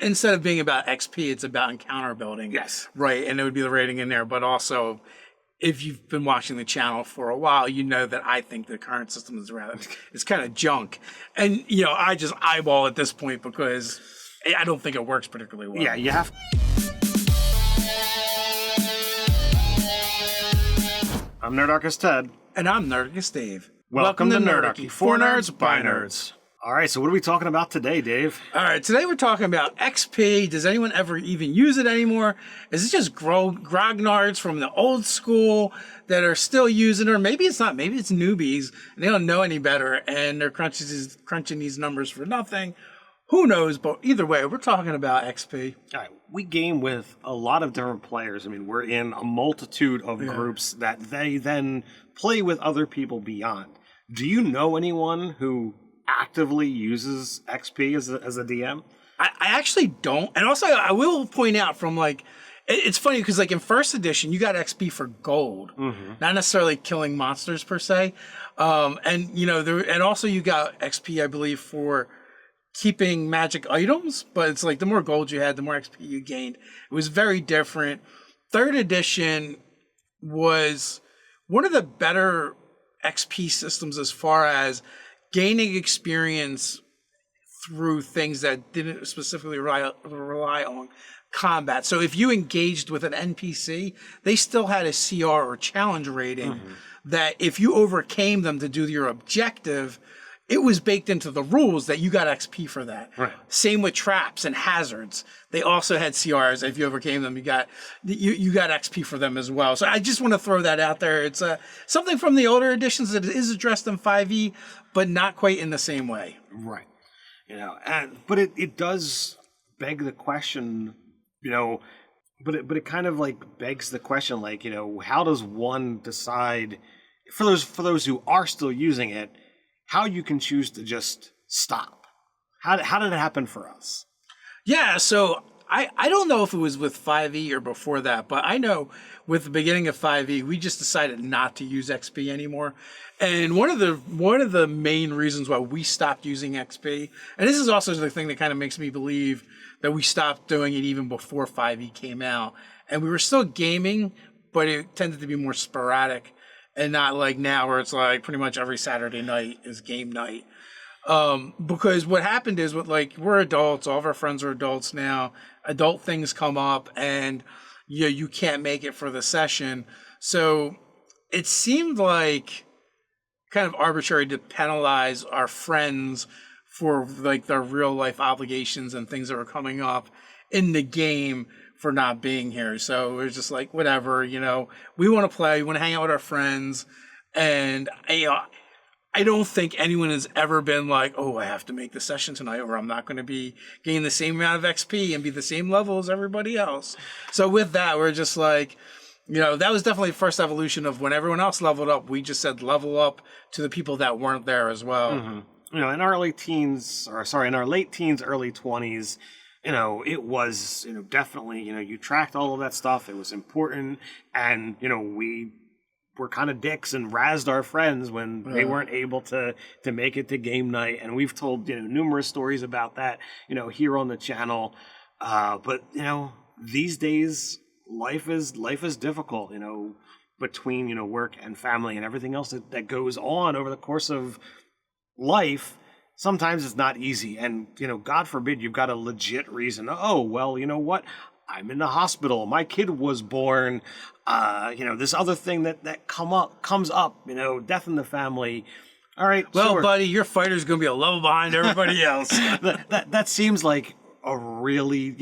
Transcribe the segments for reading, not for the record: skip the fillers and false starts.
instead of being about XP, it's about encounter building. Yes. Right, and it would be the rating in there. But also, if you've been watching the channel for a while, you know that I think the current system is it's kind of junk. And, I just eyeball at this point because I don't think it works particularly well. Yeah, you have... I'm Nerdarchy Ted. And I'm Nerdarchy Dave. Welcome to Nerdarchy. For nerds, by nerds. All right, so what are we talking about today, Dave? All right, today we're talking about XP. Does anyone ever even use it anymore? Is it just grognards from the old school that are still using it? Or maybe it's not. Maybe it's newbies, and they don't know any better, and they're crunching these numbers for nothing. Who knows? But either way, we're talking about XP. All right, we game with a lot of different players. I mean, we're in a multitude of groups that they then play with other people beyond. Do you know anyone who actively uses XP as a DM? I actually don't. And also, I will point out from it's funny because in first edition, you got XP for gold, not necessarily killing monsters per se. And also you got XP, I believe, for keeping magic items, but it's the more gold you had, the more XP you gained. It was very different. Third edition was one of the better XP systems as far as gaining experience through things that didn't specifically rely on combat. So if you engaged with an NPC, they still had a CR or challenge rating that if you overcame them to do your objective, it was baked into the rules that you got XP for that. Right. Same with traps and hazards. They also had CRs. If you overcame them, you got XP for them as well. So I just want to throw that out there. It's something from the older editions that is addressed in 5e, but not quite in the same way. Right. But it does beg the question, but it kind of begs the question, how does one decide for those who are still using it, how you can choose to just stop? How did it happen for us? Yeah, so I don't know if it was with 5e or before that, but I know with the beginning of 5e, we just decided not to use XP anymore. And one of the main reasons why we stopped using XP, and this is also the thing that kind of makes me believe that we stopped doing it even before 5e came out. And we were still gaming, but it tended to be more sporadic and not like now where it's pretty much every Saturday night is game night. Because what happened is we're adults, all of our friends are adults now, adult things come up and you can't make it for the session. So it seemed kind of arbitrary to penalize our friends for their real life obligations and things that were coming up in the game for not being here. So it was just whatever, we want to play, we want to hang out with our friends. And I don't think anyone has ever been oh, I have to make the session tonight or I'm not going to be getting the same amount of XP and be the same level as everybody else. So with that, we're just that was definitely the first evolution of when everyone else leveled up, we just said level up to the people that weren't there as well. In our late teens, early 20s, it was, definitely, you tracked all of that stuff. It was important. And, we were kind of dicks and razzed our friends when they weren't able to make it to game night. And we've told, numerous stories about that, here on the channel. But, these days, life is difficult, between, work and family and everything else that goes on over the course of life. Sometimes it's not easy. And, God forbid you've got a legit reason. Oh, well, you know what? I'm in the hospital. My kid was born. This other thing that comes up, death in the family. All right. Well, sure. buddy, your fighter's going to be a level behind everybody else. that seems like a really,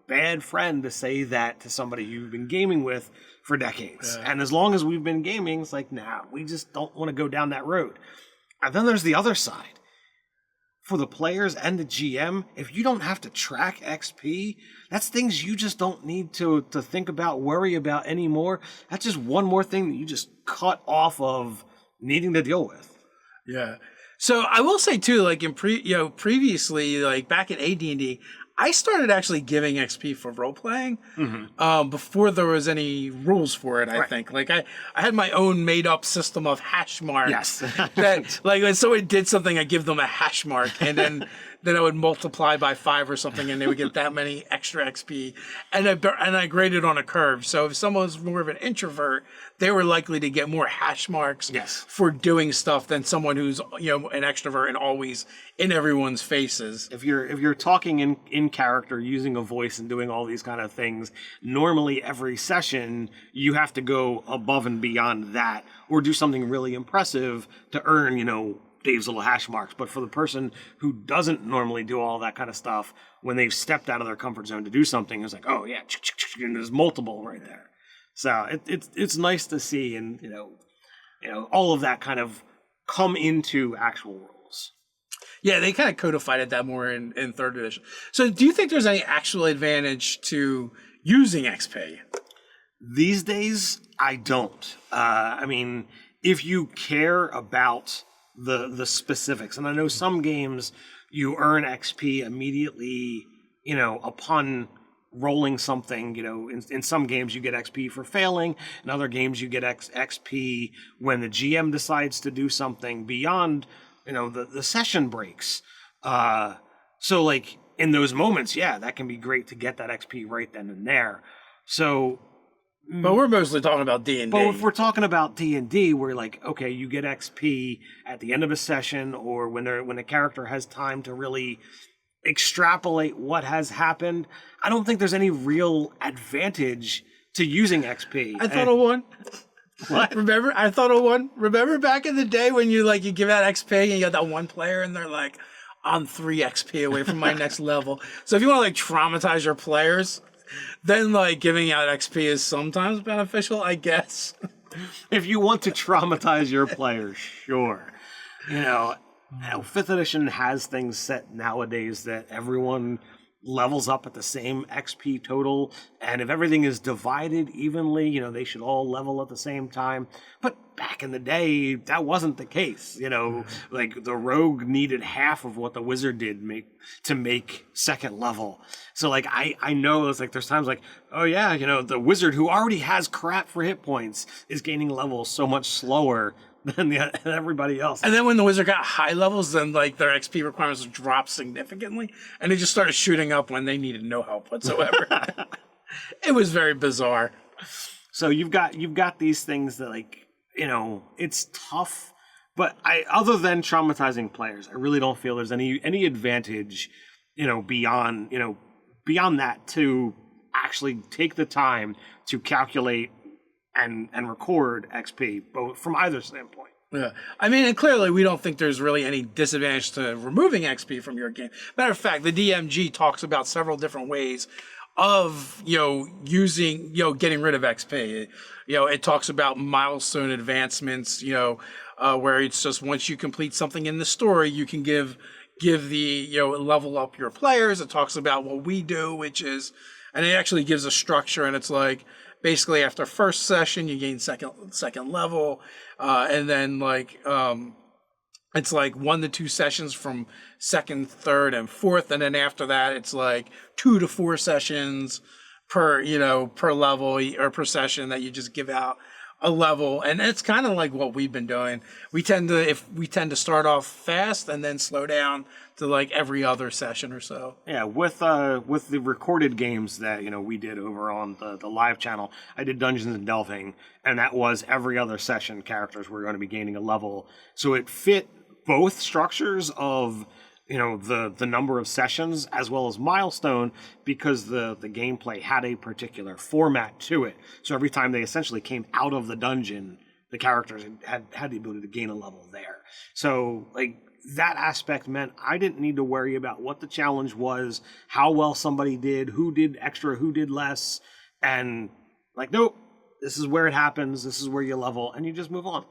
bad friend to say that to somebody you've been gaming with for decades. Yeah. And as long as we've been gaming, it's nah, we just don't want to go down that road. And then there's the other side. For the players and the GM, if you don't have to track XP, that's things you just don't need to think about, worry about anymore. That's just one more thing that you just cut off of needing to deal with. Yeah. So I will say too, previously, back in AD&D, I started actually giving XP for role playing before there was any rules for it. I think I had my own made up system of hash marks. Yes. That when someone did something, I give them a hash mark, and then then I would multiply by 5 or something, and they would get that many extra XP. And I graded on a curve. So if someone was more of an introvert, they were likely to get more hash marks for doing stuff than someone who's an extrovert and always in everyone's faces. If you're talking in character, using a voice and doing all these kind of things, normally every session you have to go above and beyond that, or do something really impressive to earn Dave's little hash marks. But for the person who doesn't normally do all that kind of stuff, when they've stepped out of their comfort zone to do something, it's like, oh yeah, and there's multiple right there. So it's nice to see, and all of that kind of come into actual rules. Yeah, they kind of codified that more in 3rd edition. So do you think there's any actual advantage to using XP? These days, I don't. I mean, if you care about the specifics, and I know some games you earn XP immediately, upon rolling something. In some games you get XP for failing. In other games you get XP when the GM decides to do something beyond, the session breaks. So like in those moments, yeah, that can be great to get that XP right then and there. So, but we're mostly talking about D&D. But if we're talking about D&D, we're like, okay, you get XP at the end of a session, or when a character has time to really extrapolate what has happened. I don't think there's any real advantage to using XP. I thought of one. What? I thought of one. Remember back in the day when you give out XP and you got that one player and they're like, I'm 3 XP away from my next level. So if you want to traumatize your players, then giving out XP is sometimes beneficial, I guess. If you want to traumatize your players, sure. 5th edition has things set nowadays that everyone levels up at the same XP total, and if everything is divided evenly, they should all level at the same time. But back in the day, that wasn't the case. The rogue needed half of what the wizard did to make 2nd level. So I know it's there's times oh yeah, the wizard who already has crap for hit points is gaining levels so much slower than everybody else. And then when the wizard got high levels, then their XP requirements dropped significantly, and they just started shooting up when they needed no help whatsoever. It was very bizarre. So you've got these things that it's tough, but other than traumatizing players, I really don't feel there's any advantage, beyond that to actually take the time to calculate and record XP, both from either standpoint. Yeah. I mean, and clearly we don't think there's really any disadvantage to removing XP from your game. Matter of fact, the DMG talks about several different ways of, using, getting rid of XP. It talks about milestone advancements, where it's just once you complete something in the story, you can give the, level up your players. It talks about what we do, which is, and it actually gives a structure, and it's basically after first session you gain second level, and then it's 1 to 2 sessions from 2nd, 3rd, and 4th, and then after that it's 2 to 4 sessions per level or per session that you just give out a level. And it's kind of like what we've been doing. We tend to start off fast and then slow down to every other session or so. Yeah, with the recorded games that we did over on the live channel, I did Dungeons and Delving, and that was every other session characters were going to be gaining a level. So it fit both structures of the number of sessions as well as Milestone, because the gameplay had a particular format to it. So every time they essentially came out of the dungeon, the characters had the ability to gain a level there. So that aspect meant I didn't need to worry about what the challenge was, how well somebody did, who did extra, who did less, and nope, this is where it happens, this is where you level, and you just move on.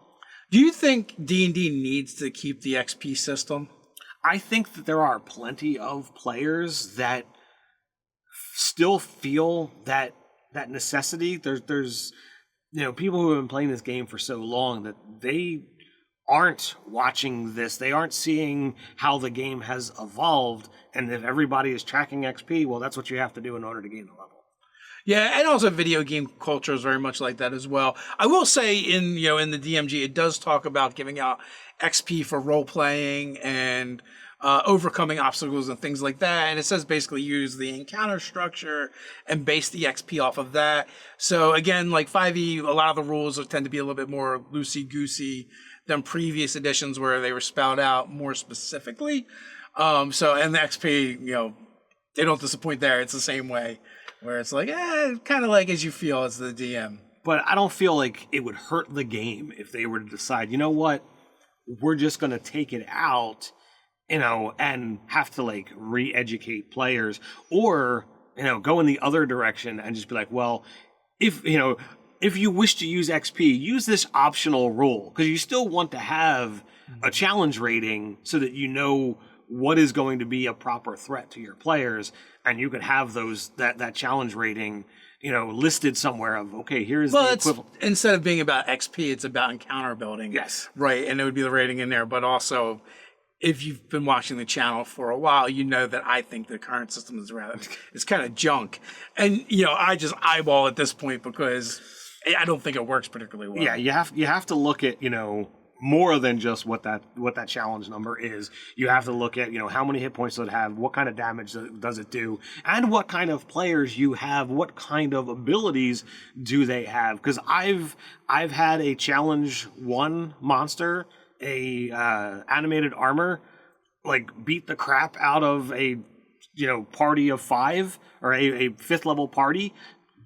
Do you think D&D needs to keep the XP system? I think that there are plenty of players that still feel that necessity. There's people who have been playing this game for so long that they aren't watching this. They aren't seeing how the game has evolved. And if everybody is tracking XP, well, that's what you have to do in order to gain the level. Yeah, and also video game culture is very much like that as well. I will say in the DMG, it does talk about giving out XP for role playing and overcoming obstacles and things like that. And it says basically use the encounter structure and base the XP off of that. So again, like 5e, a lot of the rules tend to be a little bit more loosey-goosey than previous editions where they were spelled out more specifically. And the XP, they don't disappoint there. It's the same way where it's like, kind of like as you feel as the DM. But I don't feel like it would hurt the game if they were to decide, you know what, we're just going to take it out, and have to like re-educate players, or, go in the other direction and just be like, well, if you wish to use XP, use this optional rule, because you still want to have a challenge rating so that you know what is going to be a proper threat to your players, and you could have that challenge rating, listed somewhere of, okay, here's the equivalent. Instead of being about XP, it's about encounter building. Yes. Right, and it would be the rating in there, but also, if you've been watching the channel for a while, you know that I think the current system is kind of junk. And, I just eyeball at this point because I don't think it works particularly well. Yeah, you have to look at, more than just what that challenge number is. You have to look at, how many hit points does it have, what kind of damage does it do, and what kind of players you have, what kind of abilities do they have. Because I've had a challenge 1 monster, a animated armor, like beat the crap out of a party of 5 or a 5th level party,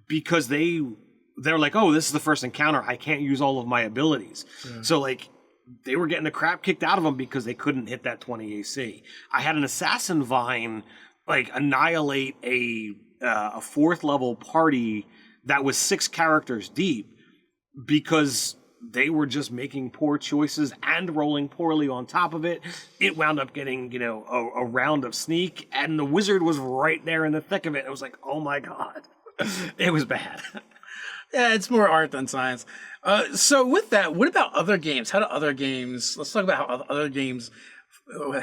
because they're like, oh, this is the first encounter, I can't use all of my abilities. Yeah. So like, they were getting the crap kicked out of them because they couldn't hit that 20 AC. I had an assassin vine like annihilate a 4th level party that was 6 characters deep, because they were just making poor choices and rolling poorly on top of it. It wound up getting, a round of sneak, and the wizard was right there in the thick of it. It was like, oh my God. It was bad. Yeah, it's more art than science. So with that, what about other games? Let's talk about how other games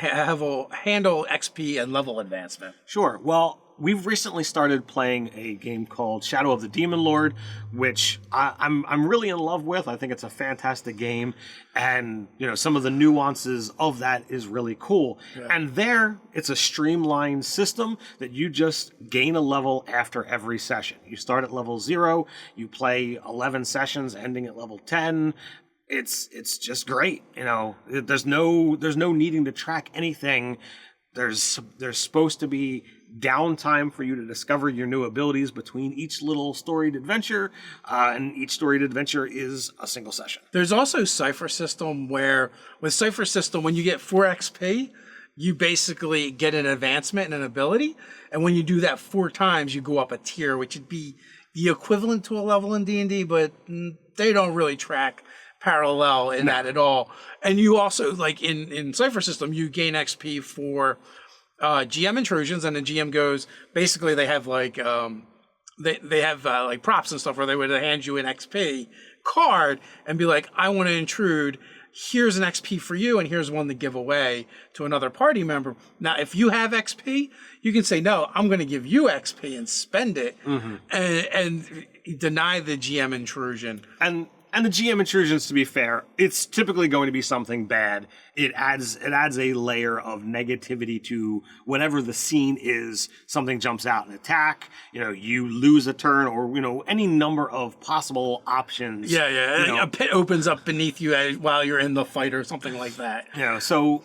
handle XP and level advancement. Sure. Well, we've recently started playing a game called Shadow of the Demon Lord, which I'm really in love with. I think it's a fantastic game, and some of the nuances of that is really cool. Yeah. And there, it's a streamlined system that you just gain a level after every session. You start at level 0, you play 11 sessions, ending at level 10. It's just great. There's no needing to track anything. There's supposed to be downtime for you to discover your new abilities between each little storied adventure, and each storied adventure is a single session. There's also Cypher System, where with Cypher System, when you get 4 XP, you basically get an advancement and an ability, and when you do that 4 times, you go up a tier, which would be the equivalent to a level in D&D, but they don't really track parallel in that at all. And you also, like in Cypher System, you gain XP for GM intrusions, and the GM goes, basically they have like they have like props and stuff where they would hand you an XP card and be like, I want to intrude, here's an XP for you, and here's one to give away to another party member. Now, if you have XP, you can say, no, I'm going to give you XP and spend it, and deny the GM intrusion. And the GM intrusions, to be fair, it's typically going to be something bad. It adds a layer of negativity to whatever the scene is. Something jumps out and attack. You lose a turn, or any number of possible options. Yeah. A pit opens up beneath you while you're in the fight, or something like that. So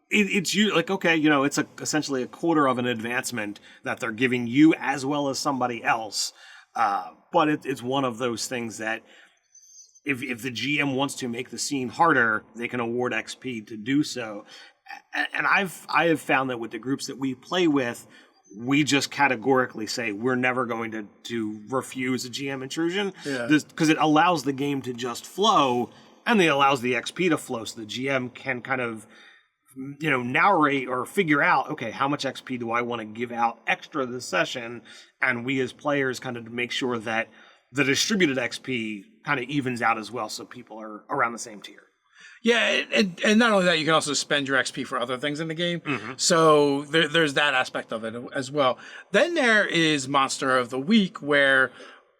it's you like, okay, it's essentially a quarter of an advancement that they're giving you as well as somebody else. But it's one of those things that, if the GM wants to make the scene harder, they can award XP to do so. And I have found that with the groups that we play with, we just categorically say we're never going to refuse a GM intrusion, because it allows the game to just flow, and it allows the XP to flow, so the GM can kind of narrate or figure out, okay, how much XP do I want to give out extra this session, and we as players kind of make sure that the distributed XP kind of evens out as well, so people are around the same tier. Yeah, and not only that, you can also spend your XP for other things in the game. So there's that aspect of it as well. Then there is Monster of the Week, where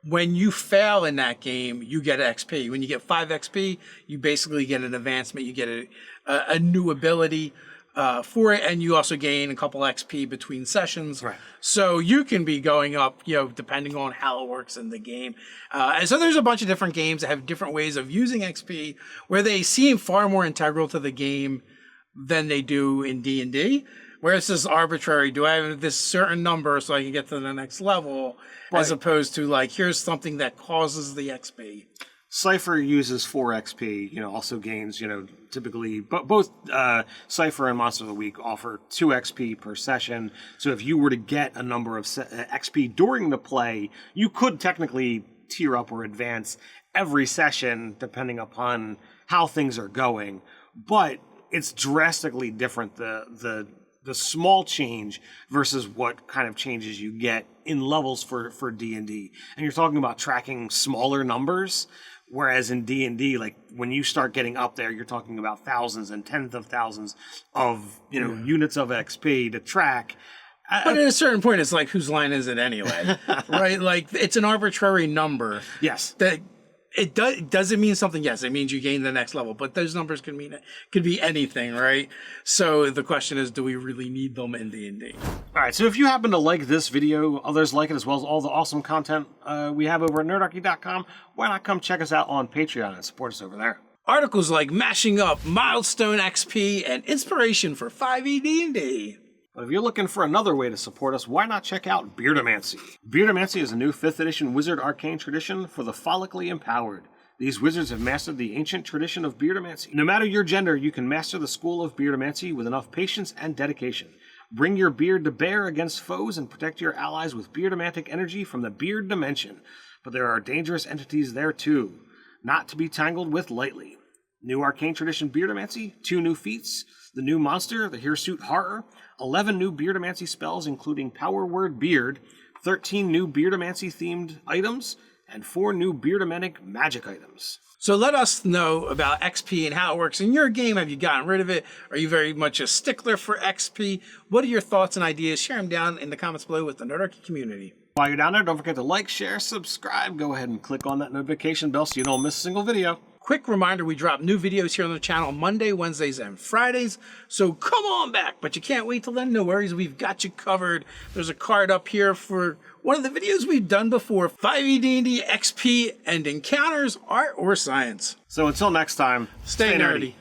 when you fail in that game, you get XP. When you get 5 XP, you basically get an advancement. You get a new ability. for it, and you also gain a couple XP between sessions. Right. So you can be going up, depending on how it works in the game. And so there's a bunch of different games that have different ways of using XP, where they seem far more integral to the game than they do in D&D. Where it's just arbitrary. Do I have this certain number so I can get to the next level, as opposed to like, here's something that causes the XP. Cypher uses 4 XP, also gains, typically, but both Cypher and Monster of the Week offer 2 XP per session. So if you were to get a number of XP during the play, you could technically tier up or advance every session depending upon how things are going. But it's drastically different, the small change versus what kind of changes you get in levels for D&D. And you're talking about tracking smaller numbers. Whereas in D&D, like when you start getting up there, you're talking about thousands and tens of thousands of units of XP to track. But at a certain point, it's like, whose line is it anyway? Right? Like, it's an arbitrary number. Yes. That does it mean something? Yes, it means you gain the next level. But those numbers could be anything, right? So the question is, do we really need them in D&D? All right, so if you happen to like this video, others like it, as well as all the awesome content we have over at nerdarchy.com, why not come check us out on Patreon and support us over there? Articles like mashing up Milestone XP and inspiration for 5e D&D. But if you're looking for another way to support us, why not check out Beardomancy? Beardomancy is a new 5th edition wizard arcane tradition for the follically empowered. These wizards have mastered the ancient tradition of Beardomancy. No matter your gender, you can master the school of Beardomancy with enough patience and dedication. Bring your beard to bear against foes and protect your allies with beardomantic energy from the beard dimension. But there are dangerous entities there too, not to be tangled with lightly. New arcane tradition Beardomancy, 2 new feats, the new monster, the Hirsute Horror, 11 new Beardomancy spells including Power Word Beard, 13 new Beardomancy themed items, and 4 new Beardomantic magic items. So let us know about XP and how it works in your game. Have you gotten rid of it? Are you very much a stickler for XP? What are your thoughts and ideas? Share them down in the comments below with the Nerdarchy community. While you're down there, don't forget to like, share, subscribe. Go ahead and click on that notification bell so you don't miss a single video. Quick reminder, we drop new videos here on the channel Monday, Wednesdays, and Fridays. So come on back, but you can't wait till then. No worries, we've got you covered. There's a card up here for one of the videos we've done before, 5e D&D, XP, and encounters, art, or science. So until next time, Stay nerdy.